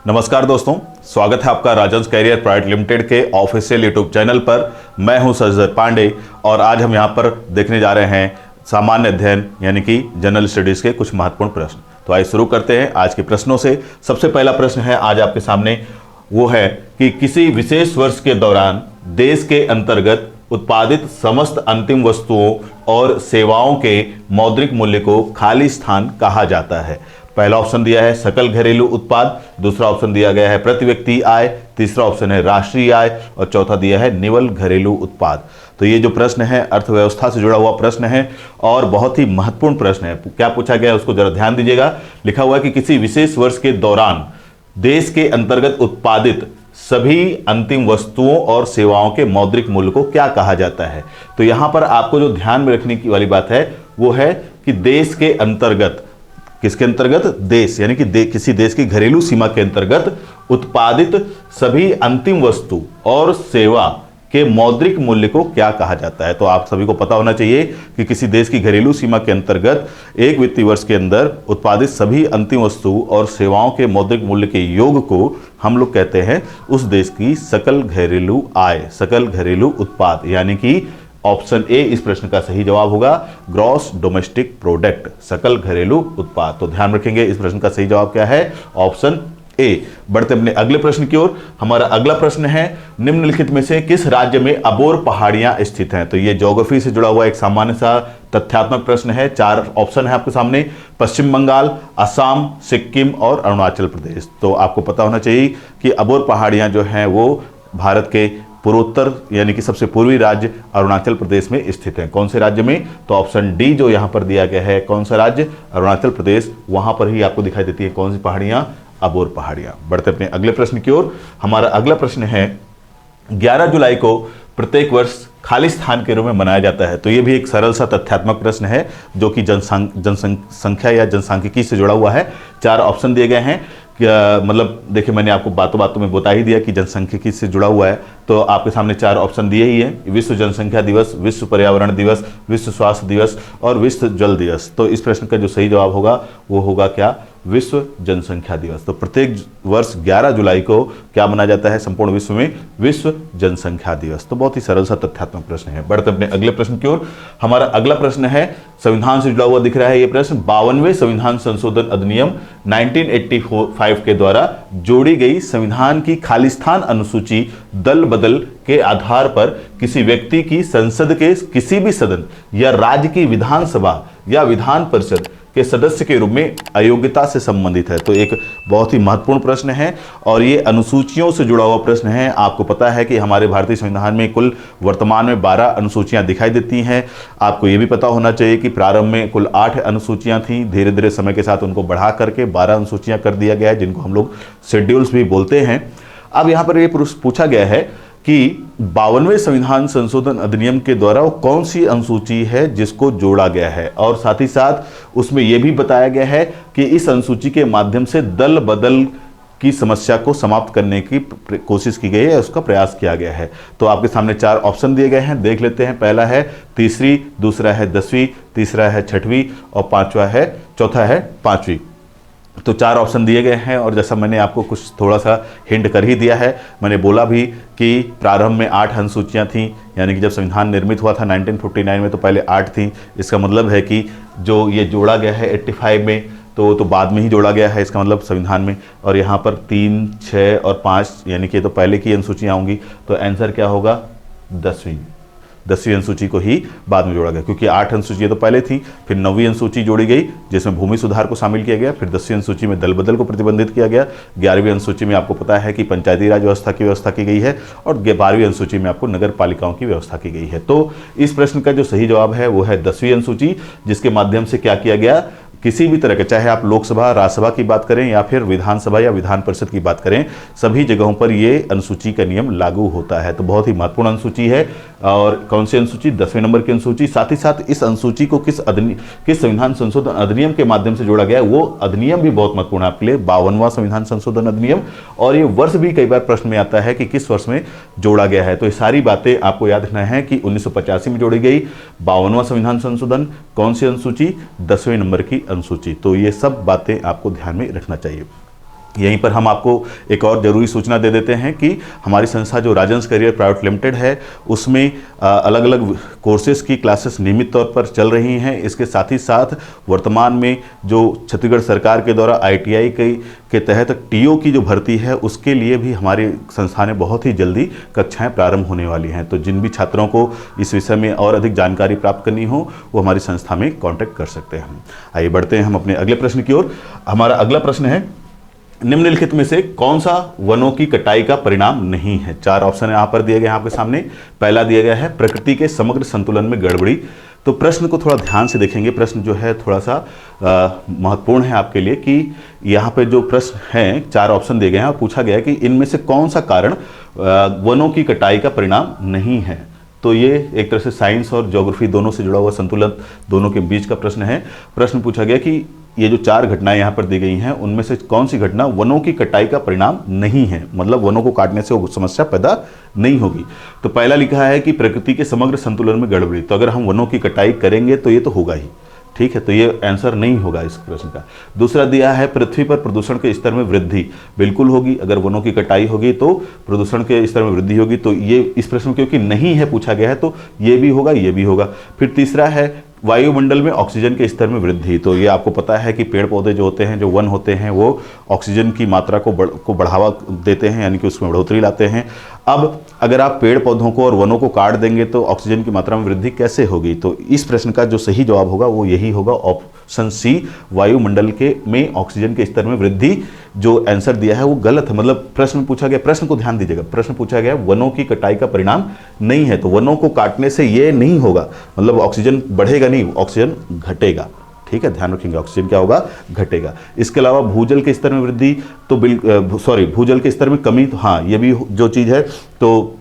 नमस्कार दोस्तों, स्वागत है आपका राजंस कैरियर प्राइवेट लिमिटेड के ऑफिशियल यूट्यूब चैनल पर। मैं हूं सजदर पांडे और आज हम यहां पर देखने जा रहे हैं सामान्य अध्ययन यानी कि जनरल स्टडीज के कुछ महत्वपूर्ण प्रश्न। तो आइए शुरू करते हैं आज के प्रश्नों से। सबसे पहला प्रश्न है आज आपके सामने, वो है कि किसी विशेष वर्ष के दौरान देश के अंतर्गत उत्पादित समस्त अंतिम वस्तुओं और सेवाओं के मौद्रिक मूल्य को खाली स्थान कहा जाता है। पहला ऑप्शन दिया है सकल घरेलू उत्पाद, दूसरा ऑप्शन दिया गया है प्रति व्यक्ति आय, तीसरा ऑप्शन है राष्ट्रीय आय और चौथा दिया है निवल घरेलू उत्पाद। तो ये जो प्रश्न है अर्थव्यवस्था से जुड़ा हुआ प्रश्न है और बहुत ही महत्वपूर्ण प्रश्न है। क्या पूछा गया है उसको जरा ध्यान दीजिएगा। लिखा हुआ है कि किसी विशेष वर्ष के दौरान देश के अंतर्गत उत्पादित सभी अंतिम वस्तुओं और सेवाओं के मौद्रिक मूल्य को क्या कहा जाता है। तो यहां पर आपको जो ध्यान में रखने की वाली बात है वो है कि देश के अंतर्गत, किसके अंतर्गत, देश यानी कि किसी देश की घरेलू सीमा के अंतर्गत उत्पादित सभी अंतिम वस्तु और सेवा के मौद्रिक मूल्य को क्या कहा जाता है। तो आप सभी को पता होना चाहिए कि किसी देश की घरेलू सीमा के अंतर्गत एक वित्तीय वर्ष के अंदर उत्पादित सभी अंतिम वस्तु और सेवाओं के मौद्रिक मूल्य के योग को हम लोग कहते हैं उस देश की सकल घरेलू आय, सकल घरेलू उत्पाद, यानी कि ऑप्शन ए इस प्रश्न का सही जवाब होगा, ग्रॉस डोमेस्टिक प्रोडक्ट, सकल घरेलू उत्पाद। तो ध्यान रखेंगे इस प्रश्न का सही जवाब क्या है, ऑप्शन ए। बढ़ते अपने अगले प्रश्न की ओर। हमारा अगला प्रश्न है, निम्नलिखित में से किस राज्य में अबोर पहाड़ियां स्थित हैं। तो ये ज्योग्राफी से जुड़ा हुआ एक सामान्य सा तथ्यात्मक प्रश्न है। 4 ऑप्शन है आपके सामने, पश्चिम बंगाल, असम, सिक्किम और अरुणाचल प्रदेश। तो आपको पता होना चाहिए कि अबोर पहाड़ियां जो हैं वो भारत के पूर्वोत्तर यानी कि सबसे पूर्वी राज्य अरुणाचल प्रदेश में स्थित है। कौन से राज्य में, तो ऑप्शन डी जो यहां पर दिया गया है, कौन सा राज्य, अरुणाचल प्रदेश, वहां पर ही आपको दिखाई देती है कौन सी पहाड़ियां, अबोर पहाड़ियां। बढ़ते अपने अगले प्रश्न की ओर। हमारा अगला प्रश्न है, 11 जुलाई को प्रत्येक वर्ष खाली स्थान के रूप में मनाया जाता है। तो ये भी एक सरल सा तथ्यात्मक प्रश्न है जो कि जनसंख्या या जनसांख्यिकी से जुड़ा हुआ है। 4 ऑप्शन दिए गए हैं। मतलब देखिए, मैंने आपको बातों बातों में बता ही दिया कि जनसंख्यिकी से जुड़ा हुआ है, तो आपके सामने 4 ऑप्शन दिए ही हैं, विश्व जनसंख्या दिवस, विश्व पर्यावरण दिवस, विश्व स्वास्थ्य दिवस और विश्व जल दिवस। तो इस प्रश्न का जो सही जवाब होगा वो होगा क्या, विश्व जनसंख्या दिवस। तो प्रत्येक वर्ष 11 जुलाई को क्या मनाया जाता है संपूर्ण विश्व में, विश्व जनसंख्या दिवस। तो बहुत ही सरल सा तथ्यात्मक प्रश्न है। बढ़ते अपने अगले प्रश्न की ओर। हमारा अगला प्रश्न है, संविधान से जुड़ा हुआ दिख रहा है ये प्रश्न, 52वें संविधान संशोधन अधिनियम 1985 के द्वारा जोड़ी गई संविधान की खालिस्तान अनुसूची दल बदल के आधार पर किसी व्यक्ति की संसद के किसी भी सदन या राज्य की विधानसभा या विधान परिषद के सदस्य के रूप में अयोग्यता से संबंधित है। तो एक बहुत ही महत्वपूर्ण प्रश्न है और ये अनुसूचियों से जुड़ा हुआ प्रश्न है। आपको पता है कि हमारे भारतीय संविधान में कुल वर्तमान में 12 अनुसूचियां दिखाई देती हैं। आपको ये भी पता होना चाहिए कि प्रारंभ में कुल 8 अनुसूचियां थीं, धीरे धीरे समय के साथ उनको बढ़ा करके 12 अनुसूचियां कर दिया गया है, जिनको हम लोग शेड्यूल्स भी बोलते हैं। अब यहाँ पर ये पूछा गया है कि 52वें संविधान संशोधन अधिनियम के द्वारा वो कौन सी अनुसूची है जिसको जोड़ा गया है, और साथ ही साथ उसमें यह भी बताया गया है कि इस अनुसूची के माध्यम से दल बदल की समस्या को समाप्त करने की कोशिश की गई है, उसका प्रयास किया गया है। तो आपके सामने 4 ऑप्शन दिए गए हैं, देख लेते हैं। पहला है तीसरी, दूसरा है 10वीं, तीसरा है 6वीं और चौथा है 5वीं। तो 4 ऑप्शन दिए गए हैं और जैसा मैंने आपको कुछ थोड़ा सा हिंट कर ही दिया है, मैंने बोला भी कि प्रारंभ में 8 अनुसूचियां थीं, यानी कि जब संविधान निर्मित हुआ था 1949 में तो पहले 8 थीं। इसका मतलब है कि जो ये जोड़ा गया है 85 में तो बाद में ही जोड़ा गया है इसका मतलब संविधान में, और यहाँ पर 3, 6 और 5 यानी कि तो पहले की अनुसूचियाँ होंगी। तो आंसर क्या होगा, 10वीं अनुसूची को ही बाद में जोड़ा गया, क्योंकि 8 अनुसूचियां तो पहले थी, फिर 9वीं अनुसूची जोड़ी गई जिसमें भूमि सुधार को शामिल किया गया, फिर 10वीं अनुसूची में दल बदल को प्रतिबंधित किया गया, 11वीं अनुसूची में आपको पता है कि पंचायती राज व्यवस्था की व्यवस्था की गई है और 12वीं अनुसूची में आपको नगर पालिकाओं की व्यवस्था की गई है। तो इस प्रश्न का जो सही जवाब है वो है 10वीं अनुसूची, जिसके माध्यम से क्या किया गया, किसी भी तरह के, चाहे आप लोकसभा राज्यसभा की बात करें या फिर विधानसभा या विधान परिषद की बात करें, सभी जगहों पर ये अनुसूची का नियम लागू होता है। तो बहुत ही महत्वपूर्ण अनुसूची है। और कौन सी अनुसूची, 10वें नंबर की अनुसूची। साथ ही साथ इस अनुसूची को किस संविधान संशोधन अधिनियम के माध्यम से जोड़ा गया है, वो अधिनियम भी बहुत महत्वपूर्ण है आपके लिए, 52वां संविधान संशोधन अधिनियम। और ये वर्ष भी कई बार प्रश्न में आता है कि किस वर्ष में जोड़ा गया है। तो ये सारी बातें आपको याद रखना है कि 1985 में जोड़ी गई 52वां संविधान संशोधन, कौन सी अनुसूची, 10वें नंबर की अनुसूची। तो ये सब बातें आपको ध्यान में रखना चाहिए। यहीं पर हम आपको एक और ज़रूरी सूचना दे देते हैं कि हमारी संस्था जो राजंस करियर प्राइवेट लिमिटेड है उसमें अलग अलग कोर्सेज़ की क्लासेस नियमित तौर पर चल रही हैं। इसके साथ ही साथ वर्तमान में जो छत्तीसगढ़ सरकार के द्वारा ITI के तहत TO की जो भर्ती है उसके लिए भी हमारी संस्था ने बहुत ही जल्दी कक्षाएं प्रारंभ होने वाली हैं। तो जिन भी छात्रों को इस विषय में और अधिक जानकारी प्राप्त करनी हो वो हमारी संस्था में कॉन्टैक्ट कर सकते हैं। आइए बढ़ते हैं हम अपने अगले प्रश्न की ओर। हमारा अगला प्रश्न है, निम्नलिखित में से कौन सा वनों की कटाई का परिणाम नहीं है? 4 ऑप्शन यहां पर दिए गए हैं आपके सामने। पहला दिया गया है प्रकृति के समग्र संतुलन में गड़बड़ी। तो प्रश्न को थोड़ा ध्यान से देखेंगे, प्रश्न जो है थोड़ा सा महत्वपूर्ण है आपके लिए कि यहाँ पे जो प्रश्न हैं 4 ऑप्शन दिए गए हैं और पूछा गया है कि इनमें से कौन सा कारण वनों की कटाई का परिणाम नहीं है। तो ये एक तरह से साइंस और ज्योग्राफी दोनों से जुड़ा हुआ संतुलन दोनों के बीच का प्रश्न है। प्रश्न पूछा गया कि ये जो 4 घटनाएं यहाँ पर दी गई हैं उनमें से कौन सी घटना वनों की कटाई का परिणाम नहीं है, मतलब वनों को काटने से वो समस्या पैदा नहीं होगी। तो पहला लिखा है कि प्रकृति के समग्र संतुलन में गड़बड़ी। तो अगर हम वनों की कटाई करेंगे तो ये तो होगा ही, ठीक है, तो ये आंसर नहीं होगा इस प्रश्न का। दूसरा दिया है पृथ्वी पर प्रदूषण के स्तर में वृद्धि। बिल्कुल होगी, अगर वनों की कटाई होगी तो प्रदूषण के स्तर में वृद्धि होगी। तो ये इस प्रश्न में क्योंकि नहीं है पूछा गया है तो ये भी होगा, ये भी होगा। फिर तीसरा है वायुमंडल में ऑक्सीजन के स्तर में वृद्धि। तो ये आपको पता है कि पेड़ पौधे जो होते हैं, जो वन होते हैं, वो ऑक्सीजन की मात्रा को बढ़ावा देते हैं, यानी कि उसमें बढ़ोतरी लाते हैं। अब अगर आप पेड़ पौधों को और वनों को काट देंगे तो ऑक्सीजन की मात्रा में वृद्धि कैसे होगी? तो इस प्रश्न का जो सही जवाब होगा वो यही होगा, ऑप्शन सी, वायुमंडल के में ऑक्सीजन के स्तर में वृद्धि। जो आंसर दिया है वो गलत है। मतलब प्रश्न में पूछा गया, प्रश्न को ध्यान दीजिएगा, प्रश्न पूछा गया वनों की कटाई का परिणाम नहीं है, तो वनों को काटने से ये नहीं होगा, मतलब ऑक्सीजन बढ़ेगा नहीं, ऑक्सीजन घटेगा। ठीक है, ध्यान रखेंगे, ऑक्सीजन क्या होगा? घटेगा। इसके अलावा भूजल के स्तर में वृद्धि, तो भूजल के स्तर में कमी, तो हाँ ये भी जो चीज़ है तो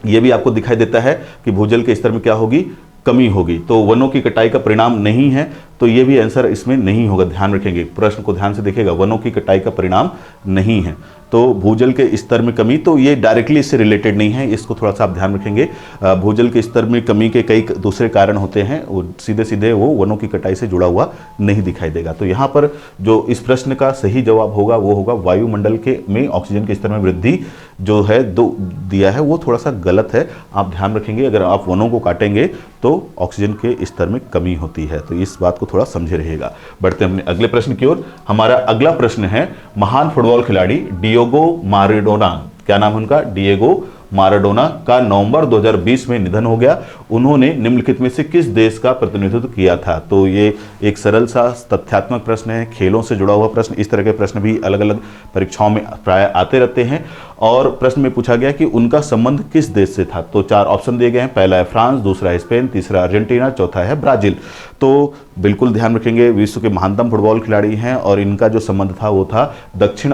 ये भी आपको दिखाई देता है कि भूजल के स्तर में क्या होगी? कमी होगी। तो वनों की कटाई का परिणाम नहीं है, तो ये भी आंसर इसमें नहीं होगा। ध्यान रखेंगे, प्रश्न को ध्यान से देखिएगा, वनों की कटाई का परिणाम नहीं है। तो भूजल के स्तर में कमी, तो ये डायरेक्टली इससे रिलेटेड नहीं है, इसको थोड़ा सा आप ध्यान रखेंगे। भूजल के स्तर में कमी के कई दूसरे कारण होते हैं, वो सीधे सीधे वो वनों की कटाई से जुड़ा हुआ नहीं दिखाई देगा। तो यहाँ पर जो इस प्रश्न का सही जवाब होगा वो होगा वायुमंडल के में ऑक्सीजन के स्तर में वृद्धि जो है दो दिया है वो थोड़ा सा गलत है। आप ध्यान रखेंगे, अगर आप वनों को काटेंगे तो ऑक्सीजन के स्तर में कमी होती है, तो इस बात को थोड़ा समझे रहिएगा। बढ़ते हैं अपने अगले प्रश्न की ओर। हमारा अगला प्रश्न है, महान फुटबॉल खिलाड़ी डिएगो माराडोना, क्या नाम है उनका? डिएगो माराडोना का नवंबर 2020 में निधन हो गया। उन्होंने निम्नलिखित में से किस देश का प्रतिनिधित्व किया था? तो ये एक सरल सा तथ्यात्मक प्रश्न है, खेलों से जुड़ा हुआ प्रश्न। इस तरह के प्रश्न भी अलग अलग परीक्षाओं में प्राय आते रहते हैं। और प्रश्न में पूछा गया कि उनका संबंध किस देश से था? तो 4 ऑप्शन दिए गए हैं, पहला है फ्रांस, दूसरा है स्पेन, तीसरा अर्जेंटीना, चौथा है ब्राजील। तो बिल्कुल ध्यान रखेंगे, विश्व के महानतम फुटबॉल खिलाड़ी हैं और इनका जो संबंध था वो था दक्षिण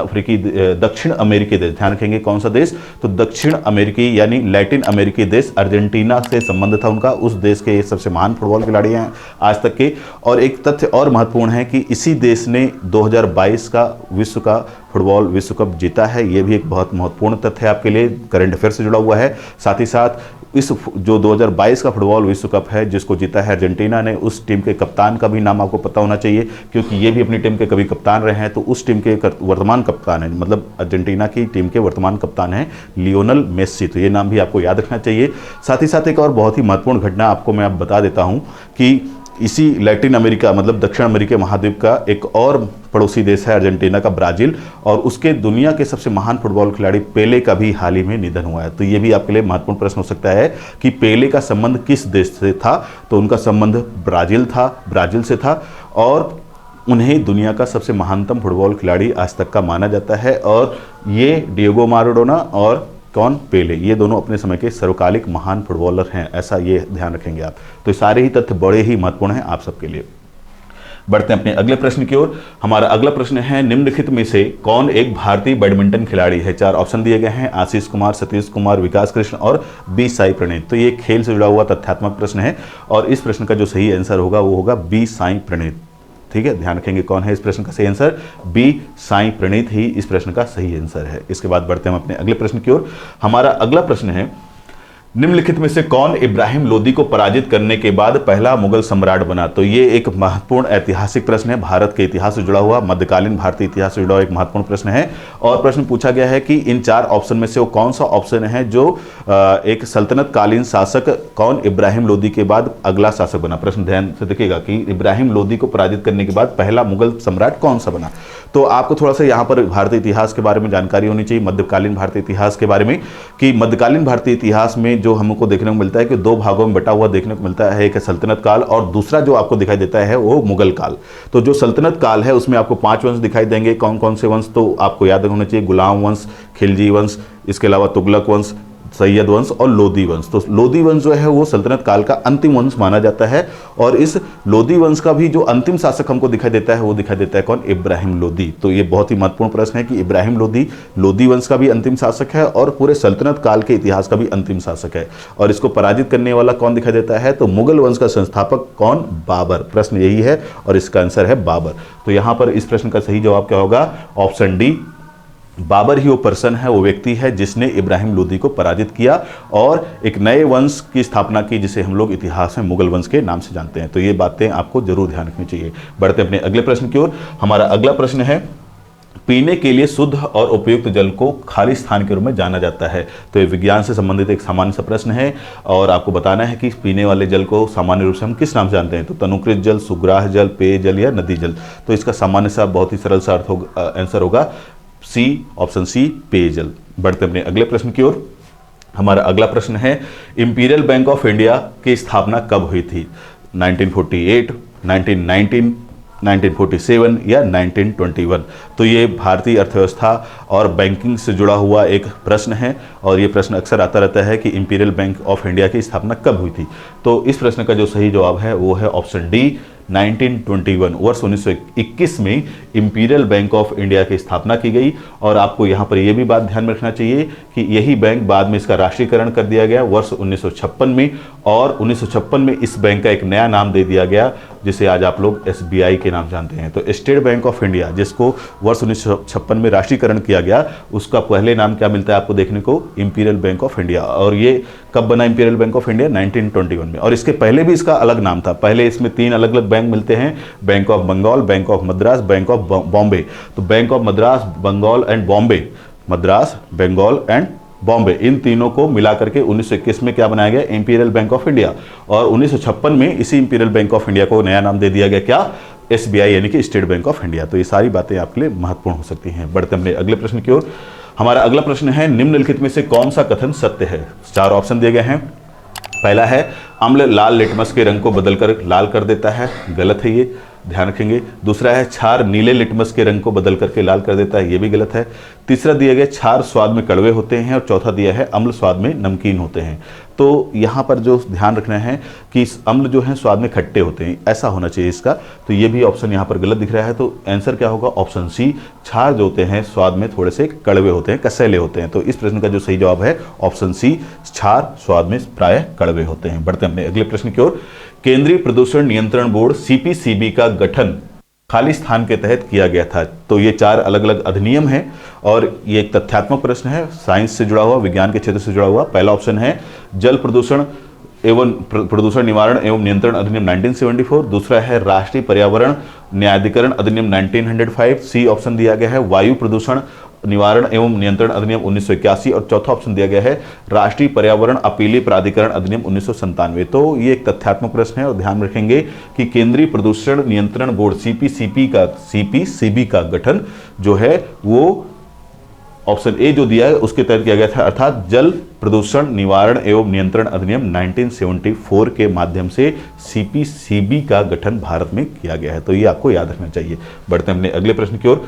अमेरिकी देश। ध्यान रखेंगे कौन सा देश? तो दक्षिण अमेरिकी यानी लैटिन अमेरिकी देश अर्जेंटीना से संबंध था उनका। उस देश के सबसे महान फुटबॉल खिलाड़ी हैं आज तक के। और एक तथ्य और महत्वपूर्ण है कि इसी देश ने 2022 का विश्व का फुटबॉल विश्व कप जीता है। ये भी एक बहुत महत्वपूर्ण तथ्य है आपके लिए, करंट अफेयर से जुड़ा हुआ है। साथ ही साथ इस जो 2022 का फुटबॉल विश्व कप है जिसको जीता है अर्जेंटीना ने, उस टीम के कप्तान का भी नाम आपको पता होना चाहिए, क्योंकि ये भी अपनी टीम के कभी कप्तान रहे हैं। तो उस टीम के वर्तमान कप्तान है, मतलब अर्जेंटीना की टीम के वर्तमान कप्तान हैं लियोनल मेस्सी। तो ये नाम भी आपको याद रखना चाहिए। साथ ही साथ एक और बहुत ही महत्वपूर्ण घटना आपको मैं अब बता देता हूँ कि इसी लैटिन अमेरिका मतलब दक्षिण अमेरिका महाद्वीप का एक और पड़ोसी देश है अर्जेंटीना का ब्राजील, और उसके दुनिया के सबसे महान फुटबॉल खिलाड़ी पेले का भी हाल ही में निधन हुआ है। तो ये भी आपके लिए महत्वपूर्ण प्रश्न हो सकता है कि पेले का संबंध किस देश से था? तो उनका संबंध ब्राजील से था और उन्हें दुनिया का सबसे महानतम फुटबॉल खिलाड़ी आज तक का माना जाता है। और ये डिएगो माराडोना और कौन? पेले, ये दोनों अपने समय के सर्वकालिक महान फुटबॉलर हैं, ऐसा ये ध्यान रखेंगे आप। तो सारे ही तथ्य बड़े ही महत्वपूर्ण हैं आप सबके लिए। बढ़ते हैं अपने अगले प्रश्न की ओर। हमारा अगला प्रश्न है, निम्नलिखित में से कौन एक भारतीय बैडमिंटन खिलाड़ी है? 4 ऑप्शन दिए गए हैं, आशीष कुमार, सतीश कुमार, विकास कृष्ण और बी साई प्रणीत। तो ये खेल से जुड़ा हुआ तथ्यात्मक प्रश्न है और इस प्रश्न का जो सही आंसर होगा वो होगा बी साई प्रणीत। ठीक है, ध्यान रखेंगे कौन है इस प्रश्न का सही आंसर? बी साई प्रणीत ही इस प्रश्न का सही आंसर है। इसके बाद बढ़ते हैं हम अपने अगले प्रश्न की ओर। हमारा अगला प्रश्न है, निम्नलिखित में से कौन इब्राहिम लोदी को पराजित करने के बाद पहला मुगल सम्राट बना? तो ये एक महत्वपूर्ण ऐतिहासिक प्रश्न है, भारत के इतिहास से जुड़ा हुआ, मध्यकालीन भारतीय इतिहास से जुड़ा हुआ एक महत्वपूर्ण प्रश्न है। और प्रश्न पूछा गया है कि इन 4 ऑप्शन में से वो कौन सा ऑप्शन है जो एक सल्तनत कालीन शासक कौन इब्राहिम लोदी के बाद अगला शासक बना। प्रश्न ध्यान से देखिएगा कि इब्राहिम लोदी को पराजित करने के बाद पहला मुगल सम्राट कौन सा बना। तो आपको थोड़ा सा यहाँ पर भारतीय इतिहास के बारे में जानकारी होनी चाहिए, मध्यकालीन भारतीय इतिहास के बारे में, कि मध्यकालीन भारतीय इतिहास में जो हमको देखने को मिलता है कि 2 भागों में बटा हुआ देखने को मिलता है, एक है सल्तनत काल और दूसरा जो आपको दिखाई देता है वो मुगल काल। तो जो सल्तनत काल है उसमें आपको 5 वंश दिखाई देंगे। कौन कौन से वंश? तो आपको याद होना चाहिए, गुलाम वंश, खिलजी वंश, इसके अलावा तुगलक वंश, सैयद वंश और लोदी वंश। तो लोदी वंश जो है वो सल्तनत काल का अंतिम वंश माना जाता है। और इस लोदी वंश का भी जो अंतिम शासक हमको दिखाई देता है वो दिखाई देता है कौन? इब्राहिम लोदी। तो ये बहुत ही महत्वपूर्ण प्रश्न है कि इब्राहिम लोदी लोदी वंश का भी अंतिम शासक है और पूरे सल्तनत काल के इतिहास का भी अंतिम शासक है। और इसको पराजित करने वाला कौन दिखाई देता है? तो मुगल वंश का संस्थापक कौन? बाबर। प्रश्न यही है और इसका आंसर है बाबर। तो यहां पर इस प्रश्न का सही जवाब क्या होगा? ऑप्शन डी, बाबर ही वो पर्सन है, वो व्यक्ति है जिसने इब्राहिम लोदी को पराजित किया और एक नए वंश की स्थापना की जिसे हम लोग इतिहास में मुगल वंश के नाम से जानते हैं। तो ये बातें आपको जरूर ध्यान रखनी चाहिए। बढ़ते अपने अगले प्रश्न की ओर। हमारा अगला प्रश्न है, पीने के लिए शुद्ध और उपयुक्त जल को खाली स्थान के रूप में जाना जाता है। तो ये विज्ञान से संबंधित एक सामान्य सा प्रश्न है और आपको बताना है कि पीने वाले जल को सामान्य रूप से हम किस नाम से जानते हैं। तो तनुकृत जल, सुग्राह जल, पेय जल या नदी जल। तो इसका सामान्य सा बहुत ही सरल सा आंसर होगा सी, ऑप्शन सी, पेयजल। बढ़ते अपने अगले प्रश्न की ओर। हमारा अगला प्रश्न है, इंपीरियल बैंक ऑफ इंडिया की स्थापना कब हुई थी? 1948, 1919, 1947 या 1921। तो ये भारतीय अर्थव्यवस्था और बैंकिंग से जुड़ा हुआ एक प्रश्न है और ये प्रश्न अक्सर आता रहता है कि इंपीरियल बैंक ऑफ इंडिया की स्थापना कब हुई थी। तो इस प्रश्न का जो सही जवाब है वो है ऑप्शन डी, 1921। वर्ष 1921 में इंपीरियल बैंक ऑफ इंडिया की स्थापना की गई। और आपको यहाँ पर यह भी बात ध्यान में रखना चाहिए कि यही बैंक बाद में इसका राष्ट्रीयकरण कर दिया गया वर्ष 1956 में। और 1956 में इस बैंक का एक नया नाम दे दिया गया जिसे आज आप लोग SBI के नाम जानते हैं। तो स्टेट बैंक ऑफ इंडिया जिसको वर्ष 1956 में राष्ट्रीयकरण किया गया, उसका पहले नाम क्या मिलता है आपको देखने को? Imperial bank of India. और ये कब बना इंपीरियल बैंक ऑफ इंडिया? 1921 में। और इसके पहले भी इसका अलग नाम था। पहले इसमें 3 अलग अलग बैंक मिलते हैं, bank of Bengal, bank of Madras, bank of Bombay. तो bank of Madras, Bengal and Bombay, Madras, Bengal and Bombay, इन तीनों को मिलाकर के 1921 में क्या बनाया गया? Imperial bank of India. और 1956 में इसी इंपीरियल बैंक ऑफ इंडिया को नया नाम दे दिया गया, क्या? SBI यानी कि स्टेट बैंक ऑफ इंडिया। तो ये सारी बातें आपके लिए महत्वपूर्ण हो सकती हैं। बढ़ते हैं अगले प्रश्न की ओर। हमारा अगला प्रश्न है, निम्नलिखित में से कौन सा कथन सत्य है? 4 ऑप्शन दिए गए हैं। पहला है, अम्ल लाल लिटमस के रंग को बदलकर लाल कर देता है। गलत है, ये ध्यान रखेंगे। दूसरा है, क्षार नीले लिटमस के रंग को बदल करके लाल कर देता है। ये भी गलत है। तीसरा दिया गया, क्षार स्वाद में कड़वे होते हैं। और चौथा दिया है, अम्ल स्वाद में नमकीन होते हैं। तो यहाँ पर जो ध्यान रखना है कि अम्ल जो है स्वाद में खट्टे होते हैं, ऐसा होना चाहिए इसका। तो ये भी ऑप्शन यहाँ पर गलत दिख रहा है। तो आंसर क्या होगा? ऑप्शन सी, क्षार जो होते हैं स्वाद में थोड़े से कड़वे होते हैं, कसैले होते हैं। तो इस प्रश्न का जो सही जवाब है ऑप्शन सी, क्षार स्वाद में प्रायः कड़वे होते हैं। बढ़ते हैं अगले प्रश्न की ओर। केंद्रीय प्रदूषण नियंत्रण बोर्ड CPCB का गठन खाली स्थान के तहत किया गया था। तो ये 4 अलग अलग अधिनियम हैं और ये एक तथ्यात्मक प्रश्न है, साइंस से जुड़ा हुआ, विज्ञान के क्षेत्र से जुड़ा हुआ। पहला ऑप्शन है, जल प्रदूषण एवं प्रदूषण निवारण एवं नियंत्रण अधिनियम 1974। दूसरा है, राष्ट्रीय पर्यावरण न्यायाधिकरण अधिनियम 1905। सी ऑप्शन दिया गया है, वायु प्रदूषण निवारण एवं नियंत्रण अधिनियम 1981। और चौथा ऑप्शन दिया गया है, राष्ट्रीय पर्यावरण अपीलीय प्राधिकरण अधिनियम 1997। तो ये एक तथ्यात्मक प्रश्न है और ध्यान रखेंगे कि केंद्रीय प्रदूषण नियंत्रण बोर्ड CPCB का गठन जो है वो ऑप्शन ए जो दिया है उसके तहत किया गया था, अर्थात जल प्रदूषण निवारण एवं नियंत्रण अधिनियम 1974 के माध्यम से CPCB का गठन भारत में किया गया है। तो ये आपको याद रखना चाहिए। बढ़ते हैं अपने अगले प्रश्न की ओर।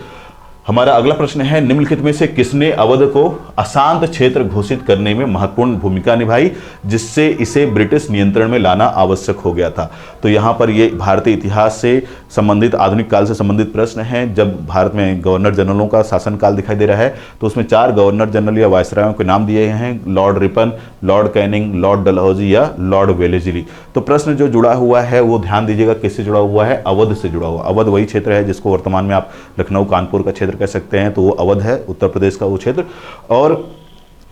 हमारा अगला प्रश्न है, निम्नलिखित में से किसने अवध को अशांत क्षेत्र घोषित करने में महत्वपूर्ण भूमिका निभाई जिससे इसे ब्रिटिश नियंत्रण में लाना आवश्यक हो गया था? तो यहाँ पर ये भारतीय इतिहास से संबंधित, आधुनिक काल से संबंधित प्रश्न है। जब भारत में गवर्नर जनरलों का शासनकाल दिखाई दे रहा है तो उसमें 4 गवर्नर जनरल या वायसरायों के नाम दिए हैं, Lord Ripon, Lord Canning, Lord Dalhousie या लॉर्ड वेलेस्ली। तो प्रश्न जो जुड़ा हुआ है वो ध्यान दीजिएगा किससे जुड़ा हुआ है? अवध से जुड़ा हुआ। अवध वही क्षेत्र है जिसको वर्तमान में आप लखनऊ कानपुर का क्षेत्र कह सकते हैं, तो वो अवध है, उत्तर प्रदेश का वो क्षेत्र। और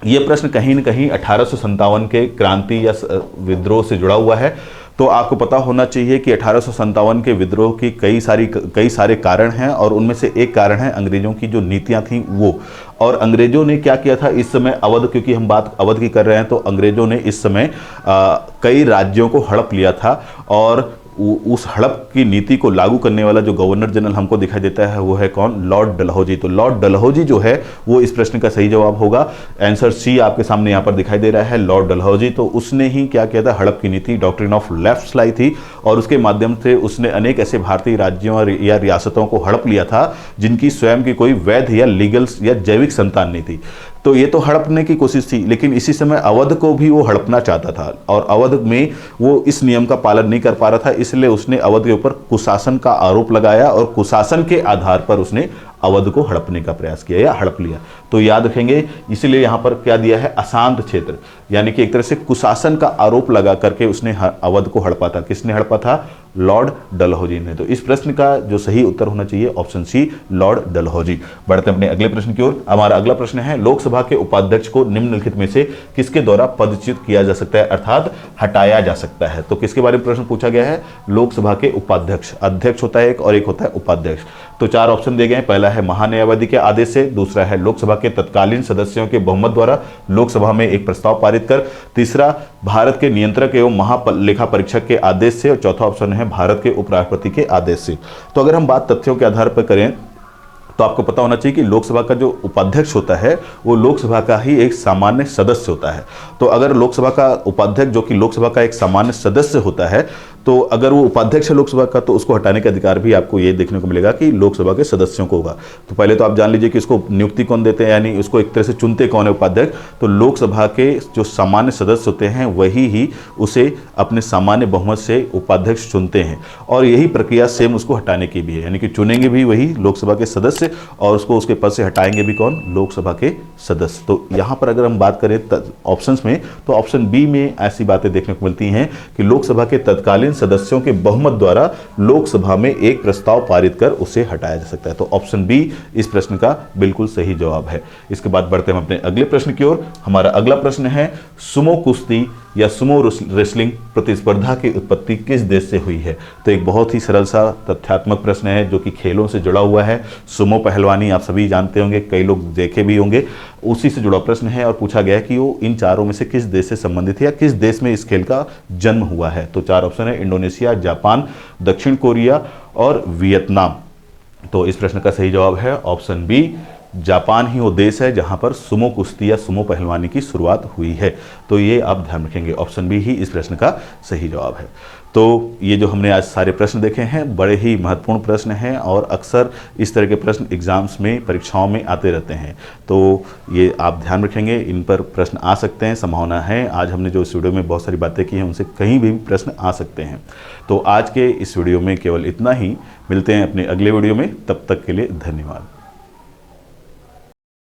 ये प्रश्न कहीं न कहीं 1857 के क्रांति या विद्रोह से जुड़ा हुआ है। तो आपको पता होना चाहिए कि 1857 के विद्रोह की कई सारे कारण हैं, और उनमें से एक कारण है अंग्रेजों की जो नीतियां थीं वो। और अंग्रेजों ने क्या किया था इस समय, अवध, क्योंकि हम बात अवध की कर रहे हैं, तो अंग्रेजों ने इस समय कई राज्यों को हड़प लिया था, और उस हड़प की नीति को लागू करने वाला जो गवर्नर जनरल हमको दिखाई देता है वो है कौन? लॉर्ड डलहौजी। तो लॉर्ड डलहौजी जो है वो इस प्रश्न का सही जवाब होगा। आंसर सी आपके सामने यहाँ पर दिखाई दे रहा है, लॉर्ड डलहौजी। तो उसने ही क्या किया था? हड़प की नीति, डॉक्ट्रिन ऑफ लेफ्ट लाई थी, और उसके माध्यम से उसने अनेक ऐसे भारतीय राज्यों या रियासतों को हड़प लिया था जिनकी स्वयं की कोई वैध या लीगल या जैविक संतान नहीं थी। तो ये तो हड़पने की कोशिश थी, लेकिन इसी समय अवध को भी वो हड़पना चाहता था, और अवध में वो इस नियम का पालन नहीं कर पा रहा था, इसलिए उसने अवध के ऊपर कुशासन का आरोप लगाया, और कुशासन के आधार पर उसने अवध को हड़पने का प्रयास किया या हड़प लिया। तो याद रखेंगे, इसलिए यहां पर क्या दिया है? अशांत क्षेत्र, यानी कि एक तरह से कुशासन का आरोप लगा करके उसने अवध को हड़पा था। किसने हड़पा था? लॉर्ड डलहौजी ने। तो इस प्रश्न का जो सही उत्तर होना चाहिए ऑप्शन सी, लॉर्ड डलहौजी। बढ़ते हैं अपने अगले प्रश्न की ओर। हमारा अगला प्रश्न है, लोकसभा के उपाध्यक्ष को निम्नलिखित में से किसके द्वारा पदच्युत किया जा सकता है, अर्थात हटाया जा सकता है? तो किसके बारे में प्रश्न पूछा गया है? लोकसभा के उपाध्यक्ष। अध्यक्ष होता है एक, और एक होता है उपाध्यक्ष। तो 4 ऑप्शन दिए गए हैं। पहला है महान्यायवादी के आदेश से, दूसरा है लोकसभा के तत्कालीन सदस्यों के बहुमत द्वारा लोकसभा में एक प्रस्ताव पारित कर, तीसरा भारत के नियंत्रक एवं महालेखा परीक्षक के आदेश से, और चौथा ऑप्शन है भारत के उपराष्ट्रपति के आदेश से। तो अगर हम बात तथ्यों के आधार पर करें तो आपको पता होना चाहिए कि लोकसभा का जो उपाध्यक्ष होता है वो लोकसभा का ही एक सामान्य सदस्य होता है। तो अगर लोकसभा का उपाध्यक्ष, जो कि लोकसभा का एक सामान्य सदस्य होता है, तो अगर वो उपाध्यक्ष है लोकसभा का, तो उसको हटाने का अधिकार भी आपको ये देखने को मिलेगा कि लोकसभा के सदस्यों को होगा। तो पहले तो आप जान लीजिए कि इसको नियुक्ति कौन देते हैं, यानी उसको एक तरह से चुनते कौन है उपाध्यक्ष? तो लोकसभा के जो सामान्य सदस्य होते हैं वही ही उसे अपने सामान्य बहुमत से उपाध्यक्ष चुनते हैं, और यही प्रक्रिया सेम उसको हटाने की भी है, यानी कि चुनेंगे भी वही लोकसभा के सदस्य, और उसको उसके पद से हटाएंगे भी कौन? लोकसभा के सदस्य। तो यहां पर अगर हम बात करें ऑप्शंस में, तो ऑप्शन बी में ऐसी बातें देखने को मिलती हैं कि लोकसभा के तत्कालीन सदस्यों के बहुमत द्वारा लोकसभा में एक प्रस्ताव पारित कर उसे हटाया जा सकता है। तो ऑप्शन बी इस प्रश्न का बिल्कुल सही जवाब है। इसके बाद बढ़ते हैं अपने अगले प्रश्न की ओर। हमारा अगला प्रश्न है, सुमो कुश्ती या सुमो रेसलिंग प्रतिस्पर्धा की उत्पत्ति किस देश से हुई है? तो एक बहुत ही सरल सा तथ्यात्मक प्रश्न है जो कि खेलों से जुड़ा हुआ है। सुमो पहलवानी आप सभी जानते होंगे, कई लोग देखे भी होंगे, उसी से जुड़ा प्रश्न है, और पूछा गया है कि वो इन चारों में से किस देश से संबंधित है या किस देश में इस खेल का जन्म हुआ है। तो 4 ऑप्शन है, इंडोनेशिया, जापान, दक्षिण कोरिया और वियतनाम। तो इस प्रश्न का सही जवाब है ऑप्शन बी, जापान ही वो देश है जहां पर सुमो कुश्ती या सुमो पहलवानी की शुरुआत हुई है। तो ये आप ध्यान रखेंगे, ऑप्शन बी ही इस प्रश्न का सही जवाब है। तो ये जो हमने आज सारे प्रश्न देखे हैं बड़े ही महत्वपूर्ण प्रश्न हैं, और अक्सर इस तरह के प्रश्न एग्जाम्स में, परीक्षाओं में आते रहते हैं। तो ये आप ध्यान रखेंगे, इन पर प्रश्न आ सकते हैं, संभावना है। आज हमने जो इस वीडियो में बहुत सारी बातें की हैं उनसे कहीं भी प्रश्न आ सकते हैं। तो आज के इस वीडियो में केवल इतना ही। मिलते हैं अपने अगले वीडियो में, तब तक के लिए धन्यवाद।